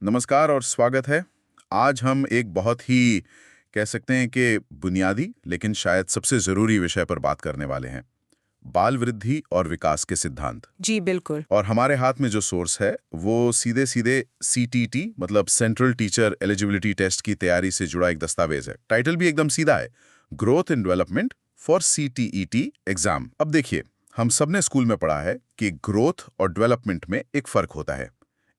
नमस्कार और स्वागत है। आज हम एक बहुत ही कह सकते हैं कि बुनियादी लेकिन शायद सबसे ज़रूरी विषय पर बात करने वाले हैं, बाल वृद्धि और विकास के सिद्धांत। जी बिल्कुल। और हमारे हाथ में जो सोर्स है वो सीधे सीधे CTT मतलब सेंट्रल टीचर एलिजिबिलिटी टेस्ट की तैयारी से जुड़ा एक दस्तावेज है। टाइटल भी एकदम सीधा है, growth and development for CTET exam. अब देखिए, हम सब ने स्कूल में पढ़ा है कि ग्रोथ और डेवलपमेंट में एक फर्क होता है,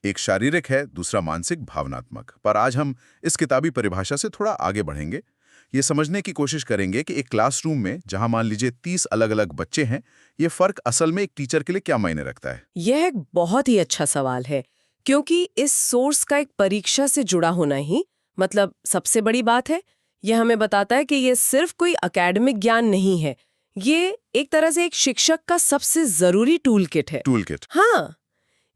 एक शारीरिक है, दूसरा मानसिक भावनात्मक। पर आज हम इस किताबी परिभाषा से थोड़ा आगे बढ़ेंगे, ये समझने की कोशिश करेंगे कि एक क्लासरूम में जहां मान लीजिए 30 अलग-अलग बच्चे हैं, ये फर्क असल में एक टीचर के लिए क्या मायने रखता है। यह एक बहुत ही अच्छा सवाल है, क्योंकि इस सोर्स का एक परीक्षा से जुड़ा होना ही मतलब सबसे बड़ी बात है। यह हमें बताता है कि यह सिर्फ कोई एकेडमिक ज्ञान नहीं है, ये एक तरह से एक शिक्षक का सबसे जरूरी टूल किट है। Tool kit. हाँ,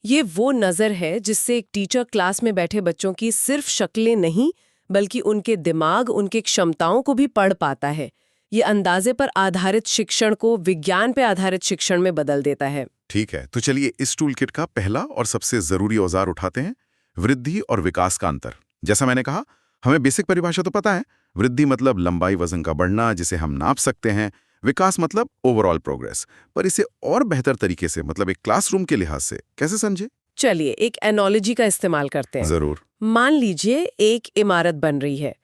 ये वो नजर है जिससे एक टीचर क्लास में बैठे बच्चों की सिर्फ शक्लें नहीं बल्कि उनके दिमाग, उनके क्षमताओं को भी पढ़ पाता है। ये अंदाजे पर आधारित शिक्षण को विज्ञान पे आधारित शिक्षण में बदल देता है। ठीक है, तो चलिए इस टूल किट का पहला और सबसे जरूरी औजार उठाते हैं, वृद्धि और विकास का अंतर। जैसा मैंने कहा, हमें बेसिक परिभाषा तो पता है। वृद्धि मतलब लंबाई वजन का बढ़ना जिसे हम नाप सकते हैं, विकास मतलब ओवरऑल प्रोग्रेस। पर इसे और बेहतर तरीके से मतलब एक क्लासरूम के लिहाज से कैसे समझे? चलिए एक एनोलॉजी का इस्तेमाल करते हैं। जरूर। मान लीजिए एक इमारत बन रही है।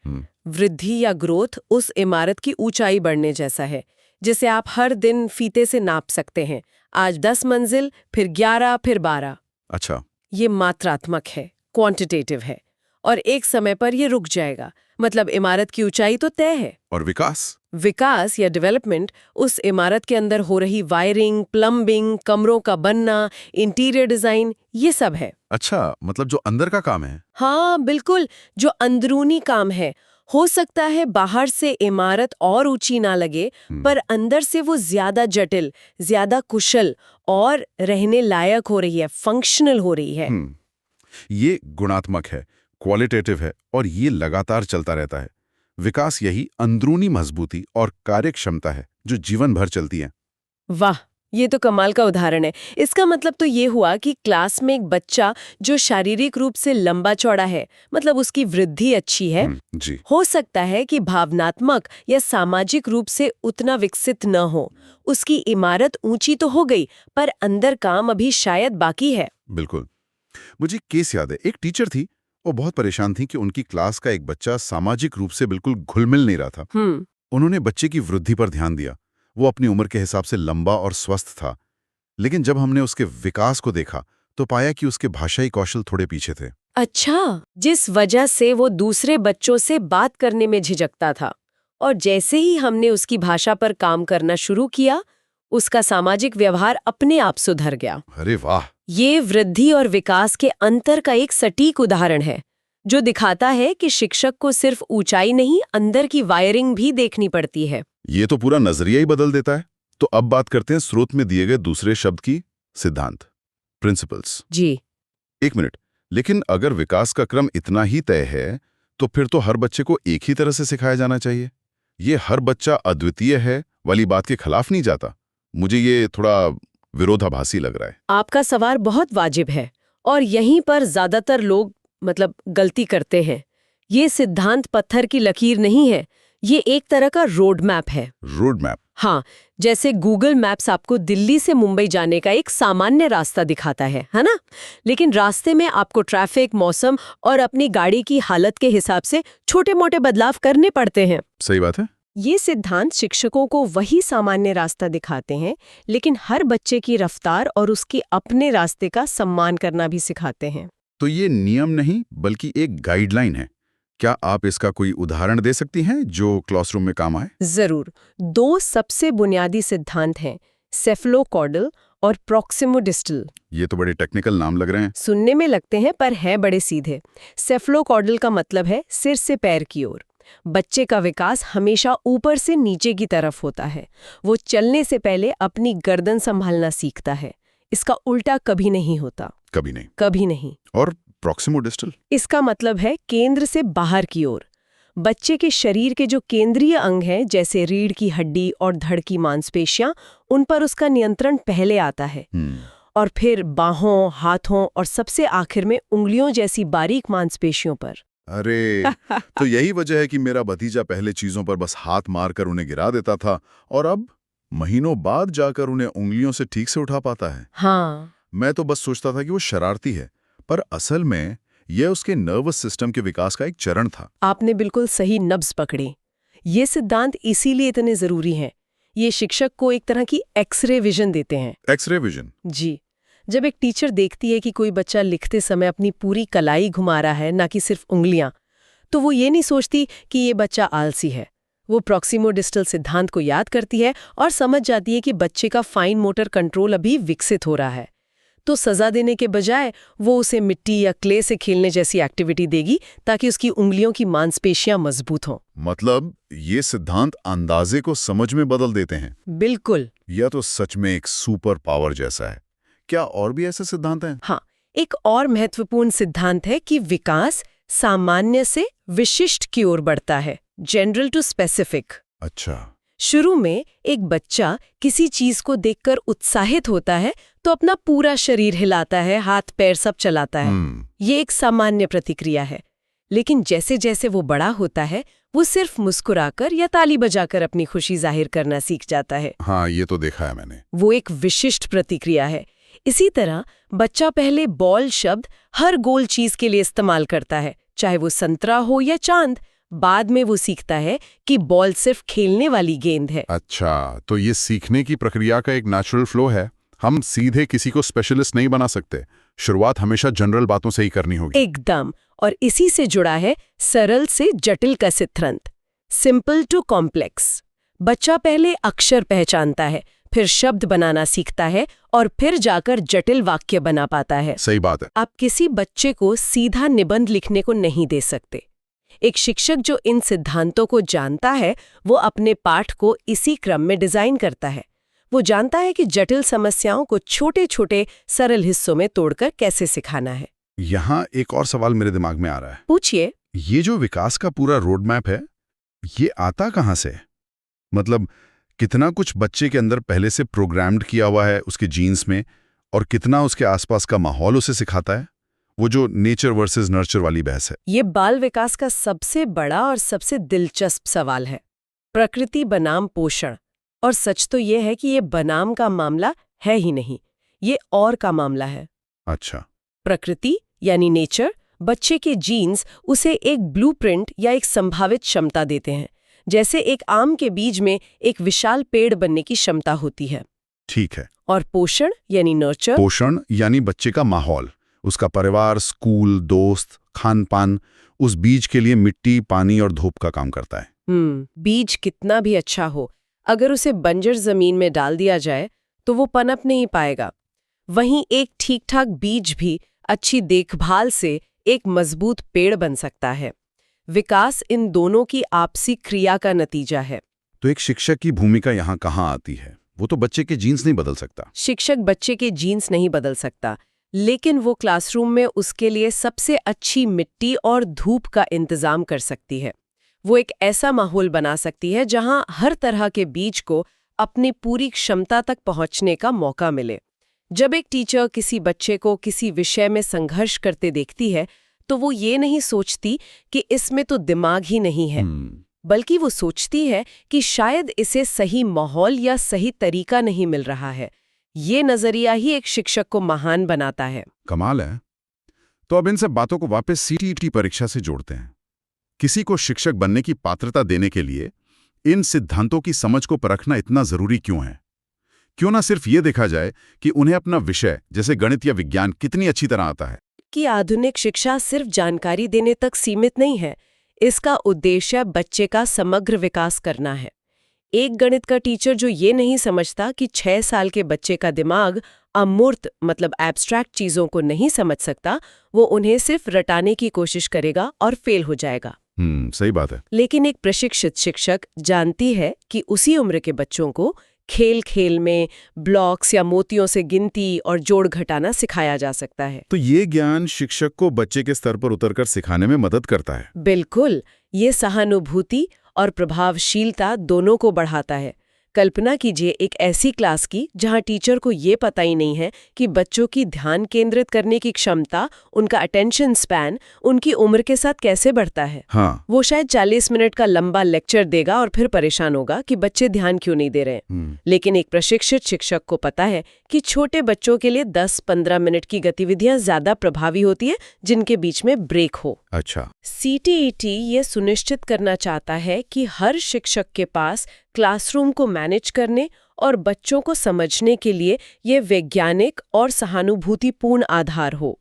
वृद्धि या ग्रोथ उस इमारत की ऊंचाई बढ़ने जैसा है, जिसे आप हर दिन फीते से नाप सकते हैं। आज 10 मंजिल, फिर 11, फिर 12। अच्छा। ये मात्रात्मक है, क्वांटिटेटिव है, और एक समय पर ये रुक जाएगा। मतलब इमारत की ऊंचाई तो तय है। और विकास? विकास या डेवलपमेंट उस इमारत के अंदर हो रही वायरिंग, प्लम्बिंग, कमरों का बनना, इंटीरियर डिजाइन, ये सब है। अच्छा, मतलब जो अंदर का काम है। हाँ बिल्कुल, जो अंदरूनी काम है। हो सकता है बाहर से इमारत और ऊंची ना लगे, पर अंदर से वो ज्यादा जटिल, ज्यादा कुशल और रहने लायक हो रही है, फंक्शनल हो रही है। ये गुणात्मक है, क्वालिटेटिव है और ये लगातार चलता रहता है। विकास यही अंदरूनी मजबूती और कार्यक्षमता है जो जीवन भर चलती है। वाह, ये तो कमाल का उदाहरण है। इसका मतलब तो ये हुआ कि क्लास में एक बच्चा जो शारीरिक रूप से लंबा चौड़ा है, मतलब उसकी वृद्धि अच्छी है, जी। हो सकता है कि भावनात्मक या सामाजिक रूप से उतना विकसित न हो। उसकी इमारत ऊंची तो हो गई, पर अंदर काम अभी शायद बाकी है। बिल्कुल। मुझे केस याद है, एक टीचर थी, वो बहुत परेशान थी कि उनकी क्लास का एक बच्चा सामाजिक रूप से बिल्कुल घुल मिल नहीं रहा था। उन्होंने बच्चे की वृद्धि पर ध्यान दिया। वो अपनी उम्र के हिसाब से लंबा और स्वस्थ था, लेकिन जब हमने उसके विकास को देखा तो पाया कि उसके भाषाई कौशल थोड़े पीछे थे। अच्छा, जिस वजह से वो दूसरे बच्चों से बात करने में झिझकता था, और जैसे ही हमने उसकी भाषा पर काम करना शुरू किया, उसका सामाजिक व्यवहार अपने आप सुधर गया। अरे वाह! ये वृद्धि और विकास के अंतर का एक सटीक उदाहरण है, जो दिखाता है कि शिक्षक को सिर्फ ऊंचाई नहीं, अंदर की वायरिंग भी देखनी पड़ती है। ये तो पूरा नजरिया ही बदल देता है। तो अब बात करते हैं स्रोत में दिए गए दूसरे शब्द की, सिद्धांत, प्रिंसिपल्स। जी। एक मिनट, लेकिन अगर विकास का क्रम इतना ही तय है, तो फिर तो हर बच्चे को एक ही तरह से सिखाया जाना चाहिए। ये हर बच्चा अद्वितीय है वाली बात के खिलाफ नहीं जाता? मुझे ये थोड़ा विरोधाभासी लग रहा है। आपका सवाल बहुत वाजिब है, और यहीं पर ज्यादातर लोग मतलब गलती करते हैं। ये सिद्धांत पत्थर की लकीर नहीं है, ये एक तरह का रोड मैप है। Road map? हाँ, जैसे गूगल मैप्स आपको दिल्ली से मुंबई जाने का एक सामान्य रास्ता दिखाता है ना? लेकिन रास्ते में आपको ट्रैफिक, मौसम और अपनी गाड़ी की हालत के हिसाब से छोटे-मोटे बदलाव करने पड़ते हैं। सही बात है। ये सिद्धांत शिक्षकों को वही सामान्य रास्ता दिखाते हैं, लेकिन हर बच्चे की रफ्तार और उसके अपने रास्ते का सम्मान करना भी सिखाते हैं। तो ये नियम नहीं बल्कि एक गाइडलाइन है। क्या आप इसका कोई उदाहरण दे सकती हैं जो क्लासरूम में काम आए? जरूर। 2 सबसे बुनियादी सिद्धांत हैं, सेफलोकॉर्डल और प्रॉक्सिमोडिस्टल। ये तो बड़े टेक्निकल नाम लग रहे हैं। सुनने में लगते हैं पर हैं बड़े सीधे। सेफलोकॉर्डल का मतलब है सिर से पैर की ओर। बच्चे का विकास हमेशा ऊपर से नीचे की तरफ होता है। वो चलने से पहले अपनी गर्दन संभालना सीखता है। इसका उल्टा कभी नहीं होता। कभी नहीं? कभी नहीं। और प्रॉक्सिमोडिस्टल? इसका मतलब है केंद्र से बाहर की ओर। बच्चे के शरीर के जो केंद्रीय अंग हैं, जैसे रीढ़ की हड्डी और धड़ की मांसपेशियां, उन पर उसका नियंत्रण पहले आता है। और फिर बाहों, हाथों और सबसे आखिर में उंगलियों जैसी बारीक मांसपेशियों पर। अरे, तो यही वजह है कि मेरा भतीजा पहले चीजों पर बस हाथ मारकर उन्हें गिरा देता था और अब महीनों बाद जाकर उन्हें उंगलियों से ठीक से उठा पाता है। हाँ, मैं तो बस सोचता था कि वो शरारती है, पर असल में यह उसके नर्वस सिस्टम के विकास का एक चरण था। आपने बिल्कुल सही नब्ज पकड़ी। ये सिद्धांत इसीलिए इतने जरूरी हैं। ये शिक्षक को एक तरह की एक्सरे विजन देते हैं। X ray vision. जी, जब एक टीचर देखती है कि कोई बच्चा लिखते समय अपनी पूरी कलाई घुमा रहा है, ना कि सिर्फ उंगलियां, तो वो ये नहीं सोचती कि ये बच्चा आलसी है। वो प्रॉक्सिमो डिस्टल सिद्धांत को याद करती है और समझ जाती है कि बच्चे का फाइन मोटर कंट्रोल अभी विकसित हो रहा है। तो सजा देने के बजाय वो उसे मिट्टी या क्ले से खेलने जैसी एक्टिविटी देगी ताकि उसकी उंगलियों की मांसपेशियां मजबूत हों। मतलब ये सिद्धांत अंदाजे को समझ में बदल देते हैं। बिल्कुल। यह तो सच में एक सुपर पावर जैसा है। क्या और भी ऐसे सिद्धांत हैं? हाँ, एक और महत्वपूर्ण सिद्धांत है कि विकास सामान्य से विशिष्ट की ओर बढ़ता है, जनरल टू स्पेसिफिक। अच्छा। शुरू में एक बच्चा किसी चीज को देखकर उत्साहित होता है तो अपना पूरा शरीर हिलाता है, हाथ पैर सब चलाता है। ये एक सामान्य प्रतिक्रिया है। लेकिन जैसे जैसे वो बड़ा होता है, वो सिर्फ मुस्कुराकर या ताली बजाकर अपनी खुशी जाहिर करना सीख जाता है। हाँ, ये तो देखा है मैंने। वो एक विशिष्ट प्रतिक्रिया है। इसी तरह बच्चा पहले बॉल शब्द हर गोल चीज के लिए इस्तेमाल करता है, चाहे वो संतरा हो या चांद। बाद में वो सीखता है कि बॉल सिर्फ खेलने वाली गेंद है। अच्छा, तो ये सीखने की प्रक्रिया का एक नेचुरल फ्लो है। हम सीधे किसी को स्पेशलिस्ट नहीं बना सकते। शुरुआत हमेशा जनरल बातों से ही करनी होगी। एकदम। और इसी से जुड़ा है सरल से जटिल का सिद्धांत, सिंपल टू कॉम्प्लेक्स। बच्चा पहले अक्षर पहचानता है, फिर शब्द बनाना सीखता है और फिर जाकर जटिल वाक्य बना पाता है। सही बात है। आप किसी बच्चे को सीधा निबंध लिखने को नहीं दे सकते। एक शिक्षक जो इन सिद्धांतों को जानता है, वो अपने पाठ को इसी क्रम में डिजाइन करता है। वो जानता है कि जटिल समस्याओं को छोटे छोटे सरल हिस्सों में तोड़कर कैसे सिखाना है। यहाँ एक और सवाल मेरे दिमाग में आ रहा है। पूछिए। ये जो विकास का पूरा रोड मैप है, ये आता कहाँ से? मतलब कितना कुछ बच्चे के अंदर पहले से प्रोग्राम्ड किया हुआ है उसके जीन्स में, और कितना उसके आसपास का माहौल उसे सिखाता है? वो जो नेचर वर्सेस नर्चर वाली बहस है। ये बाल विकास का सबसे बड़ा और सबसे दिलचस्प सवाल है। प्रकृति बनाम पोषण। और सच तो ये है कि ये बनाम का मामला है ही नहीं, ये और का मामला है। अच्छा। प्रकृति यानी नेचर बच्चे के जीन्स उसे एक ब्लूप्रिंट या एक संभावित क्षमता देते हैं, जैसे एक आम के बीज में एक विशाल पेड़ बनने की क्षमता होती है। ठीक है। और पोषण यानी नर्चर। पोषण यानी बच्चे का माहौल, उसका परिवार, स्कूल, दोस्त, खान पान, उस बीज के लिए मिट्टी, पानी और धूप का काम करता है। बीज कितना भी अच्छा हो, अगर उसे बंजर जमीन में डाल दिया जाए तो वो पनप नहीं पाएगा। वहीं एक ठीक-ठाक बीज भी अच्छी देखभाल से एक मजबूत पेड़ बन सकता है। विकास इन दोनों की आपसी क्रिया का नतीजा है। तो एक शिक्षक की भूमिका यहाँ कहाँ आती है? वो तो बच्चे के जीन्स नहीं बदल सकता। शिक्षक बच्चे के जीन्स नहीं बदल सकता, लेकिन वो क्लासरूम में उसके लिए सबसे अच्छी मिट्टी और धूप का इंतजाम कर सकती है। वो एक ऐसा माहौल बना सकती है जहां हर तरह के बीज को अपनी पूरी क्षमता तक पहुंचने का मौका मिले। जब एक टीचर किसी बच्चे को किसी विषय में संघर्ष करते देखती है, तो वो ये नहीं सोचती कि इसमें तो दिमाग ही नहीं है, बल्कि वो सोचती है कि शायद इसे सही माहौल या सही तरीका नहीं मिल रहा है। ये नजरिया ही एक शिक्षक को महान बनाता है। कमाल है। तो अब इन सब बातों को वापस सीटीईटी परीक्षा से जोड़ते हैं। किसी को शिक्षक बनने की पात्रता देने के लिए इन सिद्धांतों की समझ को परखना इतना जरूरी क्यों है? क्यों ना सिर्फ ये देखा जाए कि उन्हें अपना विषय जैसे गणित या विज्ञान कितनी अच्छी तरह आता है। कि आधुनिक शिक्षा सिर्फ जानकारी देने तक सीमित नहीं है। इसका उद्देश्य बच्चे का समग्र विकास करना है। एक गणित का टीचर जो ये नहीं समझता कि 6 साल के बच्चे का दिमाग अमूर्त मतलब एब्स्ट्रैक्ट चीजों को नहीं समझ सकता, वो उन्हें सिर्फ रटाने की कोशिश करेगा और फेल हो जाएगा। सही बात है। लेकिन एक प्रशिक्षित शिक्षक जानती है कि उसी उम्र के बच्चों को खेल खेल में ब्लॉक्स या मोतियों से गिनती और जोड़ घटाना सिखाया जा सकता है। तो ये ज्ञान शिक्षक को बच्चे के स्तर पर उतरकर सिखाने में मदद करता है। बिल्कुल। ये सहानुभूति और प्रभावशीलता दोनों को बढ़ाता है। कल्पना कीजिए एक ऐसी क्लास की जहां टीचर को ये पता ही नहीं है कि बच्चों की ध्यान केंद्रित करने की क्षमता, उनका अटेंशन स्पैन, उनकी उम्र के साथ कैसे बढ़ता है। हाँ। वो शायद 40 मिनट का लंबा लेक्चर देगा और फिर परेशान होगा कि बच्चे ध्यान क्यों नहीं दे रहे। लेकिन एक प्रशिक्षित शिक्षक को पता है कि छोटे बच्चों के लिए 10-15 मिनट की गतिविधियां ज्यादा प्रभावी होती है जिनके बीच में ब्रेक हो। अच्छा। CTET ये सुनिश्चित करना चाहता है कि हर शिक्षक के पास क्लासरूम को मैनेज करने और बच्चों को समझने के लिए ये वैज्ञानिक और सहानुभूतिपूर्ण आधार हो।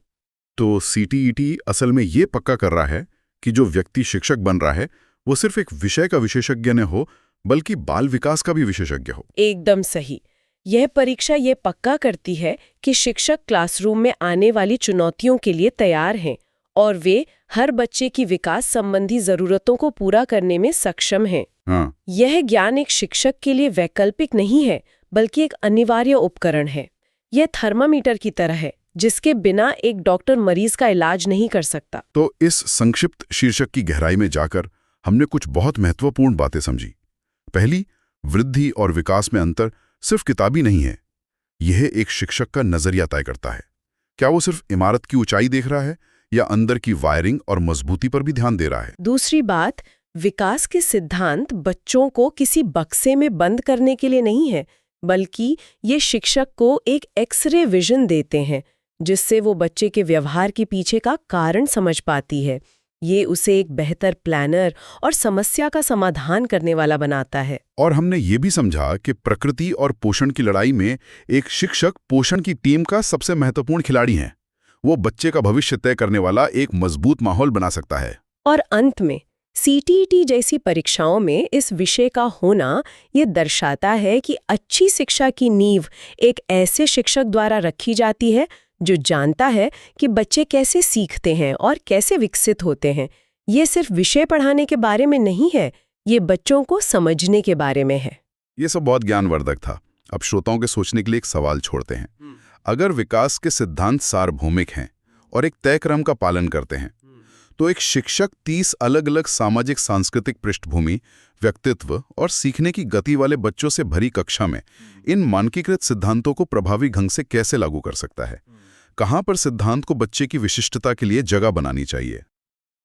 तो CTET असल में ये पक्का कर रहा है कि जो व्यक्ति शिक्षक बन रहा है वो सिर्फ एक विषय का विशेषज्ञ न हो बल्कि बाल विकास का भी विशेषज्ञ हो। एकदम सही। यह परीक्षा ये पक्का करती है कि शिक्षक क्लासरूम में आने वाली चुनौतियों के लिए तैयार हैं और वे हर बच्चे की विकास संबंधी जरूरतों को पूरा करने में सक्षम हैं। हाँ। यह ज्ञान एक शिक्षक के लिए वैकल्पिक नहीं है बल्कि एक अनिवार्य उपकरण है। यह थर्मामीटर की तरह है जिसके बिना एक डॉक्टर मरीज का इलाज नहीं कर सकता। तो इस संक्षिप्त शीर्षक की गहराई में जाकर हमने कुछ बहुत महत्वपूर्ण बातें समझी। पहली, वृद्धि और विकास में अंतर सिर्फ किताबी नहीं है, यह एक शिक्षक का नजरिया तय करता है। क्या वो सिर्फ इमारत की ऊंचाई देख रहा है या अंदर की वायरिंग और मजबूती पर भी ध्यान दे रहा है। दूसरी बात, विकास के सिद्धांत बच्चों को किसी बक्से में बंद करने के लिए नहीं है, बल्कि ये शिक्षक को एक एक्सरे विजन देते हैं जिससे वो बच्चे के व्यवहार के पीछे का कारण समझ पाती है। ये उसे एक बेहतर प्लानर और समस्या का समाधान करने वाला बनाता है। और हमने ये भी समझा कि प्रकृति और पोषण की लड़ाई में एक शिक्षक पोषण की टीम का सबसे महत्वपूर्ण खिलाड़ी है। वो बच्चे का भविष्य तय करने वाला एक मजबूत माहौल बना सकता है। और अंत में CTET जैसी परीक्षाओं में इस विषय का होना ये दर्शाता है कि अच्छी शिक्षा की नींव एक ऐसे शिक्षक द्वारा रखी जाती है जो जानता है कि बच्चे कैसे सीखते हैं और कैसे विकसित होते हैं। ये सिर्फ विषय पढ़ाने के बारे में नहीं है, ये बच्चों को समझने के बारे में है। ये सब बहुत ज्ञानवर्धक था। अब श्रोताओं के सोचने के लिए एक सवाल छोड़ते हैं। अगर विकास के सिद्धांत सार्वभौमिक हैं और एक तय क्रम का पालन करते हैं, तो एक शिक्षक 30 अलग अलग सामाजिक सांस्कृतिक पृष्ठभूमि, व्यक्तित्व और सीखने की गति वाले बच्चों से भरी कक्षा में इन मानकीकृत सिद्धांतों को प्रभावी ढंग से कैसे लागू कर सकता है? कहाँ पर सिद्धांत को बच्चे की विशिष्टता के लिए जगह बनानी चाहिए?